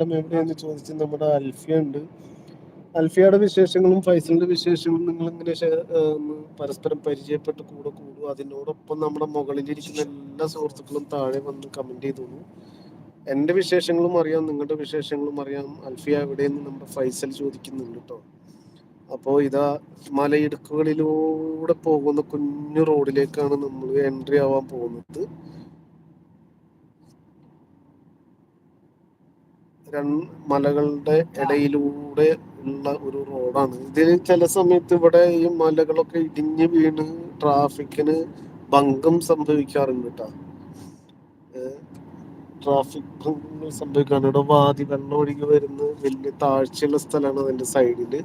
എവിടെയെന്ന് ചോദിച്ച് നമ്മുടെ അൽഫിയ ഉണ്ട്. അൽഫിയയുടെ വിശേഷങ്ങളും ഫൈസലിന്റെ വിശേഷങ്ങളും നിങ്ങൾ ഇങ്ങനെ പരസ്പരം പരിചയപ്പെട്ട് കൂടെ കൂടുക. അതിനോടൊപ്പം നമ്മുടെ മുകളിലിരിക്കുന്ന എല്ലാ സുഹൃത്തുക്കളും താഴെ വന്ന് കമന്റ് ചെയ്തോളൂ. എന്റെ വിശേഷങ്ങളും അറിയാം, നിങ്ങളുടെ വിശേഷങ്ങളും അറിയാം. അൽഫിയ എവിടെയെന്ന് നമ്മുടെ ഫൈസൽ ചോദിക്കുന്നുണ്ട് കേട്ടോ. അപ്പോ ഇതാ മലയിടുക്കുകളിലൂടെ പോകുന്ന കുഞ്ഞു റോഡിലേക്കാണ് നമ്മൾ എൻട്രി ആവാൻ പോകുന്നത്. മലകളുടെ ഇടയിലൂടെ ഉള്ള ഒരു റോഡാണ് ഇത്. ചില സമയത്ത് ഇവിടെ ഈ മലകളൊക്കെ ഇടിഞ്ഞ് വീണ് ട്രാഫിക്കിന് ഭംഗം സംഭവിക്കാറുണ്ട് കേട്ടോ. ട്രാഫിക് ഭംഗങ്ങൾ സംഭവിക്കാറുണ്ട്. ഇവിടെ വാതി വെള്ളം ഒഴുകി വരുന്ന വലിയ താഴ്ചയുള്ള സ്ഥലമാണ് അതിന്റെ സൈഡില്.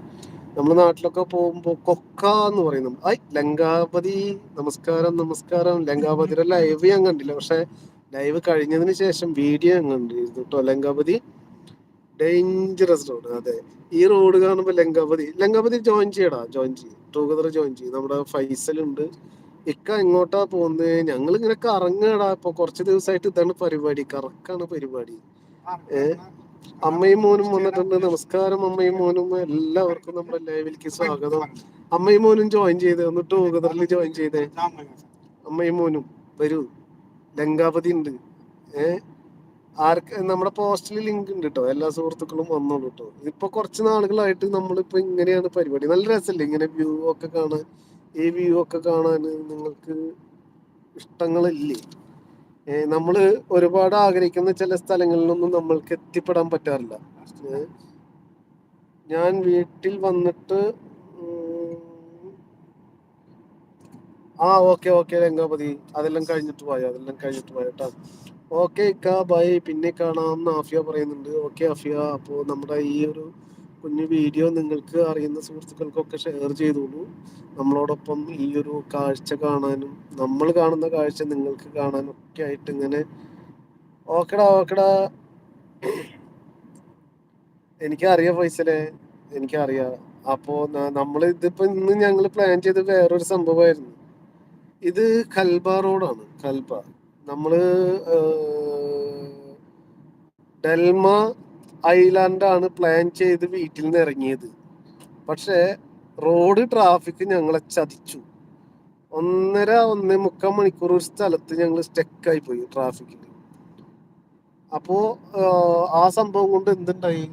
നമ്മുടെ നാട്ടിലൊക്കെ പോകുമ്പോ കൊക്ക എന്ന് പറയുന്നു. ലങ്കാപതി നമസ്കാരം നമസ്കാരം. ലങ്കാപതിയുടെ ലൈവ് ഞാൻ കണ്ടില്ല, പക്ഷെ ലൈവ് കഴിഞ്ഞതിന് ശേഷം വീഡിയോ ഞാൻ കണ്ടിരുന്നു കേട്ടോ. ലങ്കാപതി ഡേഞ്ചറസ് റോഡ്. അതെ, ഈ റോഡ് കാണുമ്പോ ലങ്കാപതി ജോയിൻ ചെയ്യടാ, ടുഗദർ ജോയിൻ ചെയ്യും. നമ്മുടെ ഫൈസൽ ഉണ്ട്. ഇക്ക എങ്ങോട്ടാ പോകുന്നത്? ഞങ്ങൾ ഇങ്ങനെ കറങ്ങാടാ. ഇപ്പൊ കുറച്ച് ദിവസമായിട്ട് ഇതാണ് പരിപാടി, കറക്കാണ് പരിപാടി. അമ്മയും മോനും വന്നിട്ടുണ്ട്. നമസ്കാരം അമ്മയും മോനും. എല്ലാവർക്കും നമ്മുടെ ലൈവിലേക്ക് സ്വാഗതം. അമ്മയും മോനും ജോയിൻ ചെയ്തേ, ഒന്ന് ടുഗദറിൽ ജോയിൻ ചെയ്തേ. അമ്മയും മോനും വരൂ. ലങ്കാപതി ഉണ്ട്. ആർക്ക് നമ്മുടെ പോസ്റ്റിൽ ലിങ്ക് ഉണ്ട് കേട്ടോ. എല്ലാ സുഹൃത്തുക്കളും വന്നോളൂ കേട്ടോ. ഇപ്പൊ കുറച്ച് നാളുകളായിട്ട് നമ്മളിപ്പോ ഇങ്ങനെയാണ് പരിപാടി. നല്ല രസമല്ലേ ഇങ്ങനെ വ്യൂ ഒക്കെ കാണാൻ? ഈ വ്യൂ ഒക്കെ കാണാൻ നിങ്ങൾക്ക് ഇഷ്ടങ്ങളില്ലേ? നമ്മള് ഒരുപാട് ആഗ്രഹിക്കുന്ന ചില സ്ഥലങ്ങളിലൊന്നും നമ്മൾക്ക് എത്തിപ്പെടാൻ പറ്റാറില്ല. ഞാൻ വീട്ടിൽ വന്നിട്ട് ഓക്കെ രംഗാപതി, അതെല്ലാം കഴിഞ്ഞിട്ട് പോയോ കേട്ടോ. ഓക്കെ ഇക്ക, ബൈ, പിന്നെ കാണാം എന്ന് ആഫിയ പറയുന്നുണ്ട്. ഓക്കെ ആഫിയ, അപ്പോൾ നമ്മുടെ ഈ ഒരു കുഞ്ഞു വീഡിയോ നിങ്ങൾക്ക് അറിയുന്ന സുഹൃത്തുക്കൾക്കൊക്കെ ഷെയർ ചെയ്തോളൂ. നമ്മളോടൊപ്പം ഈ ഒരു കാഴ്ച കാണാനും നമ്മൾ കാണുന്ന കാഴ്ച നിങ്ങൾക്ക് കാണാനും ഒക്കെ ആയിട്ട് ഇങ്ങനെ. ഓക്കെടാ. എനിക്കറിയാം ഫൈസലെ, എനിക്കറിയാം. അപ്പോ ഇന്ന് ഞങ്ങൾ പ്ലാൻ ചെയ്ത് വേറൊരു സംഭവമായിരുന്നു. ഇത് കൽബ റോഡാണ്. നമ്മള് ഡെൽമ ഐലാൻഡാണ് പ്ലാൻ ചെയ്ത് വീട്ടിൽ നിന്ന് ഇറങ്ങിയത്. പക്ഷെ റോഡ് ട്രാഫിക് ഞങ്ങളെ ചതിച്ചു. 1.5 മണിക്കൂർ ഒരു സ്ഥലത്ത് ഞങ്ങൾ സ്റ്റക്കായി പോയി ട്രാഫിക്കിൽ. അപ്പോ ആ സംഭവം കൊണ്ട് എന്തുണ്ടായി,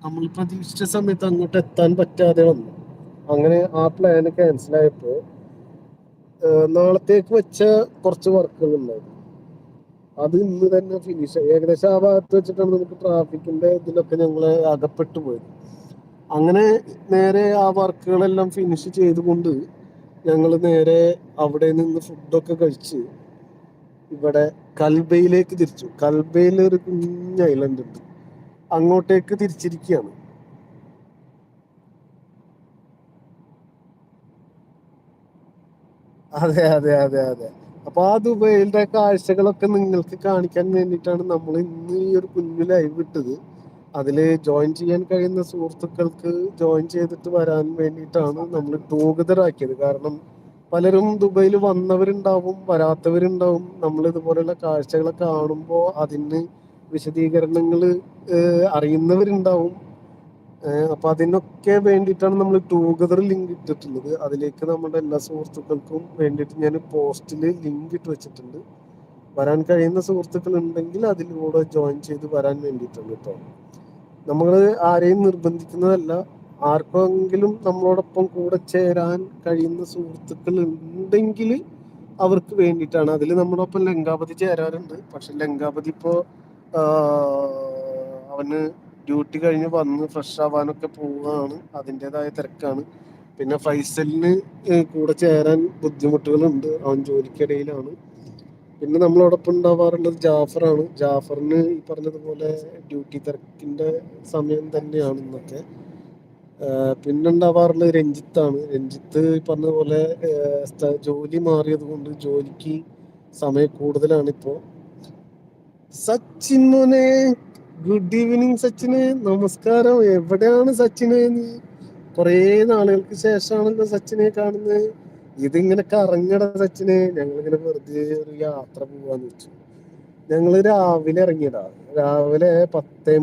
നമ്മൾ പ്രതീക്ഷിച്ച സമയത്ത് അങ്ങോട്ട് എത്താൻ പറ്റാതെ വന്നു. അങ്ങനെ ആ പ്ലാന് ക്യാൻസൽ ആയപ്പോ നാളത്തേക്ക് വെച്ച കുറച്ച് വർക്കുകൾ ഉണ്ടായിരുന്നു. അത് ഇന്ന് തന്നെ ഫിനിഷ് ആയി. ഏകദേശം ആ ഭാഗത്ത് വെച്ചിട്ടാണ് നമുക്ക് ട്രാഫിക്കിന്റെ ഇതിലൊക്കെ ഞങ്ങള് അകപ്പെട്ടു പോയത്. അങ്ങനെ നേരെ ആ വർക്കുകളെല്ലാം ഫിനിഷ് ചെയ്തുകൊണ്ട് ഞങ്ങൾ നേരെ അവിടെ നിന്ന് ഫുഡൊക്കെ കഴിച്ച് ഇവിടെ കൽബയിലേക്ക് തിരിച്ചു. കൽബയിൽ ഒരു കുഞ്ഞ് ഐലൻഡ് ഉണ്ട്, അങ്ങോട്ടേക്ക് തിരിച്ചിരിക്കുകയാണ്. അതെ. അപ്പൊ ആ ദുബൈയിലെ കാഴ്ചകളൊക്കെ നിങ്ങൾക്ക് കാണിക്കാൻ വേണ്ടിയിട്ടാണ് നമ്മൾ ഇന്ന് ഈ ഒരു കുഞ്ഞു ലൈവ് ഇട്ടത്. അതില് ജോയിൻ ചെയ്യാൻ കഴിയുന്ന സുഹൃത്തുക്കൾക്ക് ജോയിൻ ചെയ്തിട്ട് വരാൻ വേണ്ടിയിട്ടാണ് നമ്മൾ ടുഗദർ ആക്കിയത്. കാരണം പലരും ദുബൈയിൽ വന്നവരുണ്ടാവും, വരാത്തവരുണ്ടാവും. നമ്മൾ ഇതുപോലെയുള്ള കാഴ്ചകളെ കാണുമ്പോൾ അതിന് വിശദീകരണങ്ങൾ അറിയുന്നവരുണ്ടാവും. അപ്പൊ അതിനൊക്കെ വേണ്ടിയിട്ടാണ് നമ്മൾ ടുഗദർ ലിങ്ക് ഇട്ടിട്ടുള്ളത്. അതിലേക്ക് നമ്മുടെ എല്ലാ സുഹൃത്തുക്കൾക്കും വേണ്ടിയിട്ട് ഞാൻ പോസ്റ്റിൽ ലിങ്ക് ഇട്ട് വെച്ചിട്ടുണ്ട്. വരാൻ കഴിയുന്ന സുഹൃത്തുക്കൾ ഉണ്ടെങ്കിൽ അതിലൂടെ ജോയിൻ ചെയ്ത് വരാൻ വേണ്ടിയിട്ടാണ് കേട്ടോ. നമ്മൾ ആരെയും നിർബന്ധിക്കുന്നതല്ല. ആർക്കെങ്കിലും നമ്മളോടൊപ്പം കൂടെ ചേരാൻ കഴിയുന്ന സുഹൃത്തുക്കൾ ഉണ്ടെങ്കിൽ അവർക്ക് വേണ്ടിയിട്ടാണ്. അതിൽ നമ്മളൊപ്പം ലങ്കാപതി ചേരാറുണ്ട്. പക്ഷെ ലങ്കാപതി ഇപ്പോ അവന് ഡ്യൂട്ടി കഴിഞ്ഞ് വന്ന് ഫ്രഷ് ആവാനൊക്കെ പോവുകയാണ്. അതിൻ്റെതായ തിരക്കാണ്. പിന്നെ ഫൈസലിന് കൂടെ ചേരാൻ ബുദ്ധിമുട്ടുകളുണ്ട്, അവൻ ജോലിക്കിടയിലാണ്. പിന്നെ നമ്മളോടൊപ്പം ഉണ്ടാവാറുള്ളത് ജാഫറാണ്. ജാഫറിന് ഈ പറഞ്ഞതുപോലെ ഡ്യൂട്ടി തിരക്കിന്റെ സമയം തന്നെയാണ് ഇന്നൊക്കെ. പിന്നെ ഉണ്ടാവാറുള്ളത് രഞ്ജിത്താണ്. രഞ്ജിത്ത് ഈ പറഞ്ഞതുപോലെ ജോലി മാറിയത് കൊണ്ട് ജോലിക്ക് സമയം കൂടുതലാണ് ഇപ്പോ. സച്ചിൻ മോനെ, ഗുഡ് ഈവനിങ് സച്ചിന്. നമസ്കാരം. എവിടെയാണ് സച്ചിന്? നീ കുറേ നാളുകൾക്ക് ശേഷമാണല്ലോ സച്ചിനെ കാണുന്നത്. ഇതിങ്ങനെ കറങ്ങട സച്ചിന്. ഞങ്ങളിങ്ങനെ വെറുതെ ഒരു യാത്ര പോവാന്ന് വെച്ചു. ഞങ്ങള് രാവിലെ ഇറങ്ങിയതാ. രാവിലെ 10